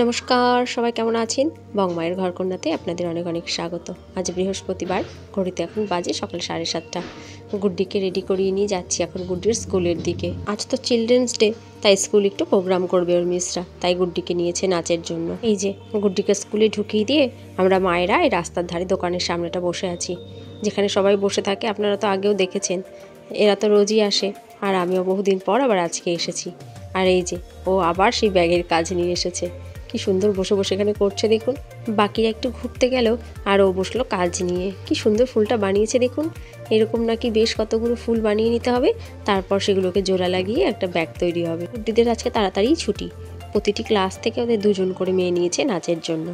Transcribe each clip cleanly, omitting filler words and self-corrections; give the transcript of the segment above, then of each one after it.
নমস্কার, সবাই কেমন আছেন? বংমায়ের ঘরকন্যাতে আপনাদের অনেক অনেক স্বাগত। আজ বৃহস্পতিবার, ঘড়িতে এখন বাজে সকাল 7:30। গুড্ডিকে রেডি করিয়ে নিয়ে যাচ্ছি এখন গুড্ডির স্কুলের দিকে। আজ তো চিলড্রেন্স ডে, তাই স্কুল একটু প্রোগ্রাম করবে ওর মিসরা, তাই গুড্ডিকে নিয়েছে নাচের জন্য। এই যে গুড্ডিকে স্কুলে ঢুকিয়ে দিয়ে আমরা মায়েরা এই রাস্তার ধারে দোকানের সামনেটা বসে আছি, যেখানে সবাই বসে থাকে। আপনারা তো আগেও দেখেছেন, এরা তো রোজই আসে, আর আমিও বহুদিন পর আবার আজকে এসেছি। আর এই যে ও আবার সেই ব্যাগের কাজ নিয়ে এসেছে, কি সুন্দর বসে বসে এখানে করছে দেখুন। বাকিরা একটু ঘুরতে গেল আর ও বসলো কাজ নিয়ে। কি সুন্দর ফুলটা বানিয়েছে দেখুন। এরকম নাকি বেশ কতগুলো ফুল বানিয়ে নিতে হবে, তারপর সেগুলোকে জোড়া লাগিয়ে একটা ব্যাগ তৈরি হবে। কুট্টিদের আজকে তাড়াতাড়ি ছুটি, প্রতিটি ক্লাস থেকে ওদের 2জন করে মেয়ে নিয়েছে নাচের জন্য।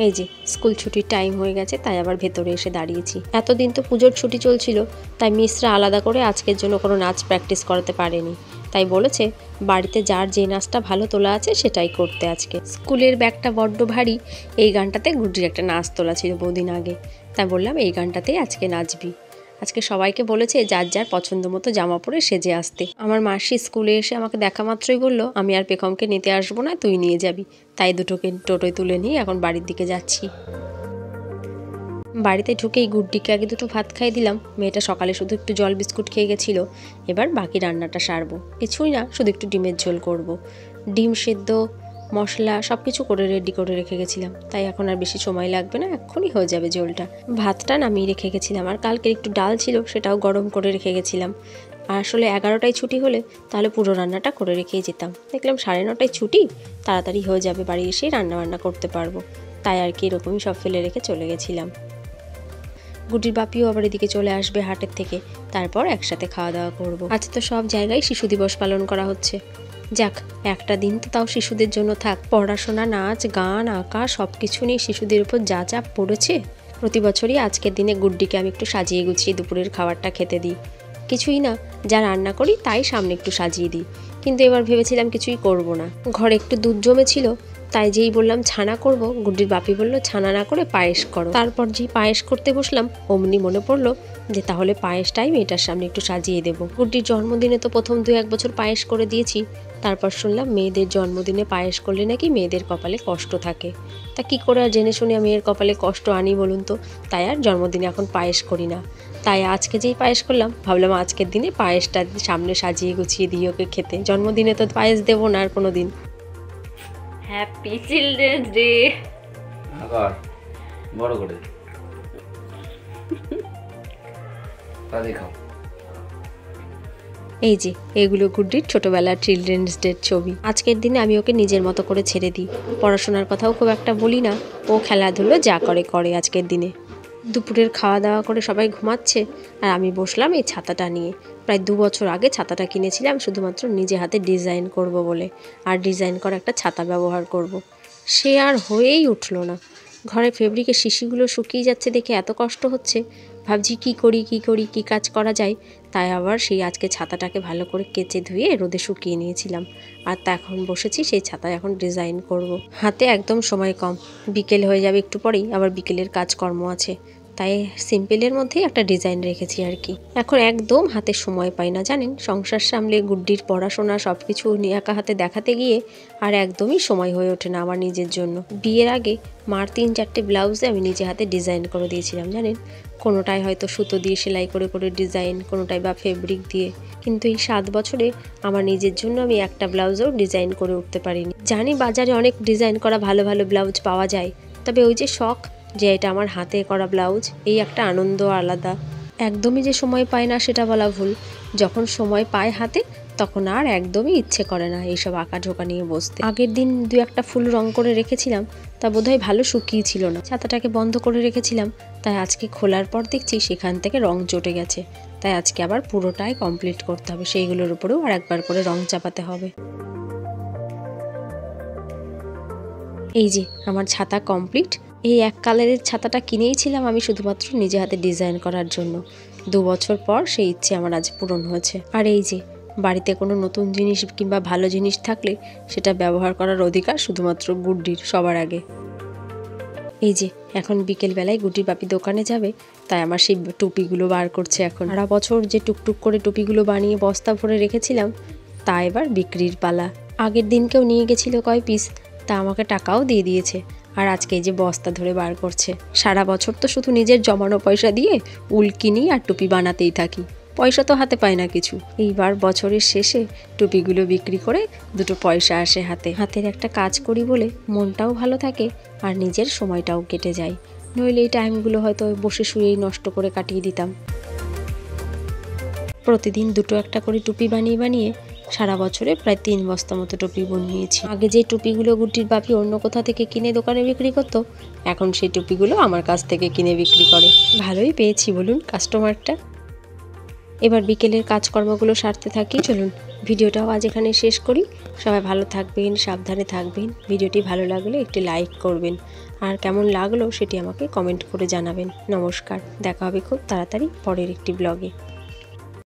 এই যে স্কুল ছুটির টাইম হয়ে গেছে, তাই আবার ভেতরে এসে দাঁড়িয়েছি। এতদিন তো পুজোর ছুটি চলছিল, তাই মিসরা আলাদা করে আজকের জন্য কোনো নাচ প্র্যাকটিস করাতে পারেনি। তাই বলেছে বাড়িতে যার যে নাচটা ভালো তোলা আছে সেটাই করতে আজকে। স্কুলের ব্যাগটা বড্ড ভারী, এই গানটাতে গুড্ডির একটা নাচ তোলা ছিল বহুদিন আগে, তাই বললাম এই গানটাতেই আজকে নাচবি। আজকে সবাইকে বলেছে যার যার পছন্দ মতো জামা পরে সেজে আসতে। আমার মাসি স্কুলে এসে আমাকে দেখা মাত্রই বললো আমি আর পেখমকে নিতে আসবো না, তুই নিয়ে যাবি। তাই দুটোকে টোটোয় তুলে নিয়ে এখন বাড়ির দিকে যাচ্ছি। বাড়িতে ঢুকেই গুড্ডিকে আগে দুটো ভাত খাইয়ে দিলাম। মেয়েটা সকালে শুধু একটু জল বিস্কুট খেয়ে গেছিলো। এবার বাকি রান্নাটা সারবো, কিছুই না, শুধু একটু ডিমের ঝোল করব। ডিম সেদ্ধ, মশলা সব কিছু করে রেডি করে রেখে গেছিলাম, তাই এখন আর বেশি সময় লাগবে না, এক্ষুনি হয়ে যাবে ঝোলটা। ভাতটা নামিয়ে রেখে গেছিলাম, আর কালকের একটু ডাল ছিল সেটাও গরম করে রেখে গেছিলাম। আর আসলে 11টায় ছুটি হলে তাহলে পুরো রান্নাটা করে রেখেই যেতাম। দেখলাম 9:30টায় ছুটি, তাড়াতাড়ি হয়ে যাবে, বাড়ি এসেই রান্নাবান্না করতে পারবো, তাই আর কি এরকমই সব ফেলে রেখে চলে গেছিলাম। গুড্ডির বাপিও আবার এদিকে চলে আসবে হাটের থেকে, তারপর একসাথে খাওয়া দাওয়া করবো। আজ তো সব জায়গায় শিশু দিবস পালন করা হচ্ছে। যাক, একটা দিন তো তাও শিশুদের জন্য থাক। পড়াশোনা, নাচ, গান, আঁকা সব কিছু নিয়ে শিশুদের উপর যা চাপ পড়েছে। প্রতি বছরই আজকের দিনে গুড্ডিকে আমি একটু সাজিয়ে গুছিয়ে দুপুরের খাবারটা খেতে দিই। কিছুই না, যা রান্না করি তাই সামনে একটু সাজিয়ে দিই, কিন্তু এবার ভেবেছিলাম কিছুই করব না। ঘরে একটু দুধ জমেছিল, তাই যেই বললাম ছানা করব, গুড্ডির বাপি বলল ছানা না করে পায়েস করো। তারপর যেই পায়েস করতে বসলাম, অমনি মনে পড়লো যে তাহলে পায়েসটাই মেয়েটার সামনে একটু সাজিয়ে দেবো। গুড্ডির জন্মদিনে তো প্রথম 2-1 বছর পায়েস করে দিয়েছি, তারপর শুনলাম মেয়েদের জন্মদিনে পায়েস করলে নাকি মেয়েদের কপালে কষ্ট থাকে। তা কি করে আর জেনে শুনে মেয়ের কপালে কষ্ট আনি বলুন তো, তাই আর জন্মদিনে এখন পায়েস করি না। তাই আজকে যেই পায়েস করলাম, ভাবলাম আজকের দিনে পায়েসটা সামনে সাজিয়ে গুছিয়ে দিয়ে ওকে খেতে। জন্মদিনে তো পায়েস দেবো না আর কোনো দিন। Happy children's day. আবার বড় করে তা দেখাও। এই যে এগুলো গুড্ডির ছোটবেলার চিলড্রেন্স ডের ছবি। আজকের দিনে আমি ওকে নিজের মতো করে ছেড়ে দিই, পড়াশোনার কথাও খুব একটা বলি না, ও খেলাধুলো যা করে করে আজকের দিনে। দুপুরের খাওয়া দাওয়া করে সবাই ঘুমাচ্ছে, আর আমি বসলাম এই ছাতাটা নিয়ে। প্রায় 2 বছর আগে ছাতাটা কিনেছিলাম শুধুমাত্র নিজে হাতে ডিজাইন করব বলে, আর ডিজাইন করা একটা ছাতা ব্যবহার করব। সে আর হয়েই উঠলো না। ঘরে ফেব্রিকের শিশিগুলো শুকিয়ে যাচ্ছে দেখে এত কষ্ট হচ্ছে, ভাবছি কি করি কি কাজ করা যায়। তাই আবার সেই আজকে ছাতাটাকে ভালো করে কেচে ধুয়ে রোদে শুকিয়ে নিয়েছিলাম, আর তা এখন বসেছি সেই ছাতায় এখন ডিজাইন করব। হাতে একদম সময় কম, বিকেল হয়ে যাবে একটু পরেই, আবার বিকেলের কাজকর্ম আছে, তাই সিম্পলের মধ্যেই একটা ডিজাইন রেখেছি আর কি। এখন একদম হাতে সময় পাই না জানেন, সংসার সামলে গুড্ডির পড়াশোনা সব কিছু একা হাতে দেখাতে গিয়ে আর একদমই সময় হয়ে ওঠে না আমার নিজের জন্য। বিয়ের আগে মার 3-4টে ব্লাউজে আমি নিজে হাতে ডিজাইন করে দিয়েছিলাম জানেন, কোনোটায় হয়তো সুতো দিয়ে সেলাই করে করে ডিজাইন, কোনোটায় বা ফেব্রিক দিয়ে। কিন্তু এই 7 বছরে আমার নিজের জন্য আমি একটা ব্লাউজও ডিজাইন করে উঠতে পারিনি। জানি বাজারে অনেক ডিজাইন করা ভালো ভালো ব্লাউজ পাওয়া যায়, তবে ওই যে শখ যে এটা আমার হাতে করা ব্লাউজ, এই একটা আনন্দ আলাদা। একদমই যে সময় পায় না সেটা বলা ভুল, যখন সময় পায় হাতে তখন আর একদমই ইচ্ছে করে না এইসব আঁকা ঝোঁকা নিয়ে বসতে। আগের দিন 2-1টা ফুল রং করে রেখেছিলাম, তা বোধহয় ভালো শুকিয়েছিল না, ছাতাটাকে বন্ধ করে রেখেছিলাম, তাই আজকে খোলার পর দেখছি সেখান থেকে রং চটে গেছে। তাই আজকে আবার পুরোটাই কমপ্লিট করতে হবে, সেইগুলোর উপরেও আর একবার করে রং চাপাতে হবে। এই যে আমার ছাতা কমপ্লিট। এই এক কালারের ছাতাটা কিনেইছিলাম আমি শুধুমাত্র নিজে হাতে ডিজাইন করার জন্য। 2 বছর পর সেই ইচ্ছে আমার আজ পূরণ হয়েছে। আর এই যে বাড়িতে কোনো নতুন জিনিস কিংবা ভালো জিনিস থাকলে সেটা ব্যবহার করার অধিকার শুধুমাত্র গুড্ডির সবার আগে। এই যে এখন বিকেলবেলায় গুড্ডির বাপি দোকানে যাবে, তাই আমার সেই টুপিগুলো বার করছে এখন। সারা বছর যে টুকটুক করে টুপিগুলো বানিয়ে বস্তা ভরে রেখেছিলাম, তা এবার বিক্রির পালা। আগের দিনকেও নিয়ে গেছিল কয় পিস, তা আমাকে টাকাও দিয়ে দিয়েছে। আর আজকে এই যে বস্তা ধরে বার করছে। সারা বছর তো শুধু নিজের জমানো পয়সা দিয়ে উল কিনি আর টুপি বানাতেই থাকি, পয়সা তো হাতে পায় না কিছু। এইবার বছরের শেষে টুপিগুলো বিক্রি করে দুটো পয়সা আসে হাতে। হাতের একটা কাজ করি বলে মনটাও ভালো থাকে আর নিজের সময়টাও কেটে যায়, নইলে এই টাইমগুলো হয়তো বসে শুয়েই নষ্ট করে কাটিয়ে দিতাম। প্রতিদিন দুটো একটা করে টুপি বানিয়ে বানিয়ে সারা বছরে প্রায় 3 বস্তা মতো টুপি বানিয়েছি। আগে যে টুপিগুলো গুড্ডির বাপি অন্য কোথা থেকে কিনে দোকানে বিক্রি করতো, এখন সেই টুপিগুলো আমার কাছ থেকে কিনে বিক্রি করে। ভালোই পেয়েছি বলুন কাস্টমারটা। এবার বিকেলের কাজকর্মগুলো সারতে থাকি। চলুন ভিডিওটাও আজ এখানে শেষ করি। সবাই ভালো থাকবেন, সাবধানে থাকবেন। ভিডিওটি ভালো লাগলে একটি লাইক করবেন, আর কেমন লাগলো সেটি আমাকে কমেন্ট করে জানাবেন। নমস্কার, দেখা হবে খুব তাড়াতাড়ি পরের একটি ব্লগে।